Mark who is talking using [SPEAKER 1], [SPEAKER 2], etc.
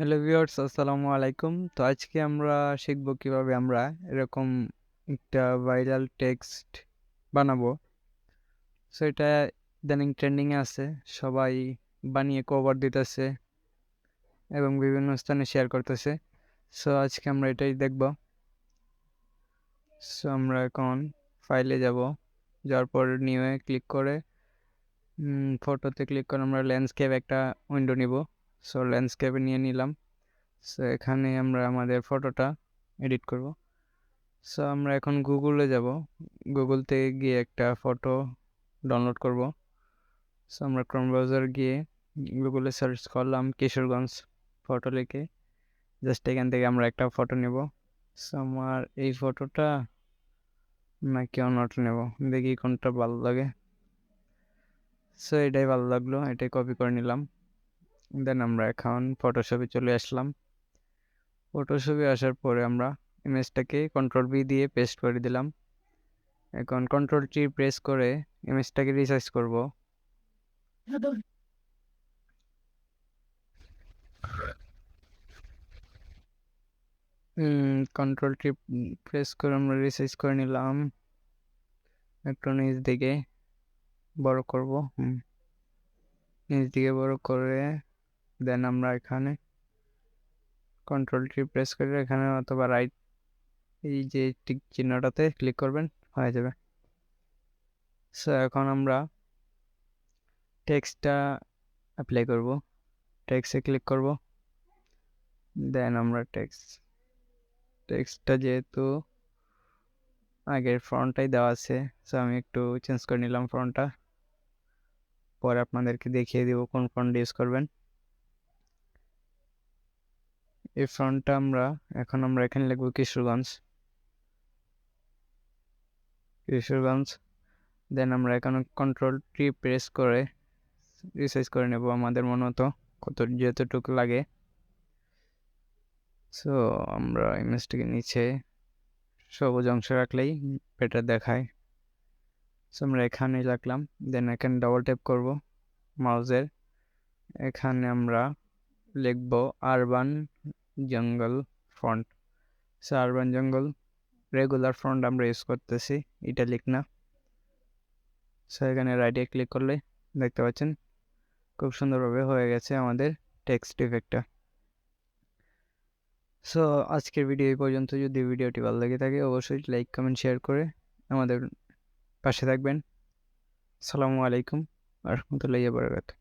[SPEAKER 1] Hello viewers, আসসালামু আলাইকুম। তো আজকে আমরা শিখব কিভাবে আমরা এরকম একটা ভাইরাল টেক্সট বানাবো। সো এটা ইদানিং ট্রেন্ডিং এ আছে। সবাই বানিয়ে কভার দিতেছে এবং বিভিন্ন স্থানে শেয়ার করতেছে। সো আজকে আমরা এটাই দেখব। সো আমরা এখন ফাইলে যাব। যাওয়ার পর নিউ এ ক্লিক করে ফটোতে ক্লিক করে আমরা ল্যান্ডস্কেপ একটা উইন্ডো নিব। সো ল্যান্ডস্কেপে নিয়ে নিলাম। সো এখানে আমরা আমাদের ফটোটা এডিট করব। সো আমরা এখন গুগলে যাব। গুগল থেকে গিয়ে একটা ফটো ডাউনলোড করব। সো আমরা ক্রোম ব্রাউজার গিয়ে গুগলে সার্চ করলাম কিশোরগঞ্জ ফটো লিখে। জাস্ট এখান থেকে আমরা একটা ফটো নেব। সো আমার এই ফটোটা নাকি অন্যটা নেব, দেখি কোনটা ভালো লাগে। সো এটাই ভালো লাগলো, এটাই কপি করে নিলাম। দেন আমরা এখন ফটোশপে চলে আসলাম। ফটোশপে আসার পরে আমরা ইমেজটাকে কন্ট্রোল-V দিয়ে পেস্ট করে দিলাম। এখন কন্ট্রোল-T প্রেস করে ইমেজটাকে রিসাইজ করব। কন্ট্রোল-T প্রেস করে আমরা রিসাইজ করে নিলাম। একটু নিচ দিকে বড় করব। নিচ দিকে বড় করে দেন আমরা এখানে কন্ট্রোল-T প্রেস করে এখানে অথবা রাইট এই যে টিক চিহ্নটাতে ক্লিক করবেন, হয়ে যাবে। সো এখন আমরা টেক্সটটা অ্যাপ্লাই করব। টেক্সটে ক্লিক করব। দেন আমরা টেক্সটটা যেহেতু আগের ফন্টটাই দেওয়া আছে, সো আমি একটু চেঞ্জ করে নিলাম ফন্টটা। পরে আপনাদেরকে দেখিয়ে দিব কোন ফন্ট ইউজ করবেন। এই ফন্টটা এখন আমরা এখানে লিখব কিশোরগঞ্জ। দেন আমরা এখানে কন্ট্রোল-T প্রেস করে রিসাইজ করে নেব আমাদের মন মতো যতটুকু লাগে। সো আমরা ইমেজটাকে নিচে সবুজ অংশ রাখলেই বেটার দেখায়। সো আমরা এখানে রাখলাম। দেন এখানে ডাবল ট্যাপ করব মাউসের। এখানে আমরা লিখব আরবান জঙ্গল ফন্ট। সো আরবান জঙ্গল রেগুলার ফন্ট আমরা ইউজ করতেছি, ইটালিক না। সো এখানে রাইটে ক্লিক করলে দেখতে পাচ্ছেন খুব সুন্দরভাবে হয়ে গেছে আমাদের টেক্সট ইফেক্টটা। সো আজকের ভিডিও এই পর্যন্ত। যদি ভিডিওটি ভালো লেগে থাকে অবশ্যই লাইক, কমেন্ট, শেয়ার করে আমাদের পাশে থাকবেন। আসসালামু আলাইকুম ওয়া রাহমাতুল্লাহি ওয়া বারাকাতুহু।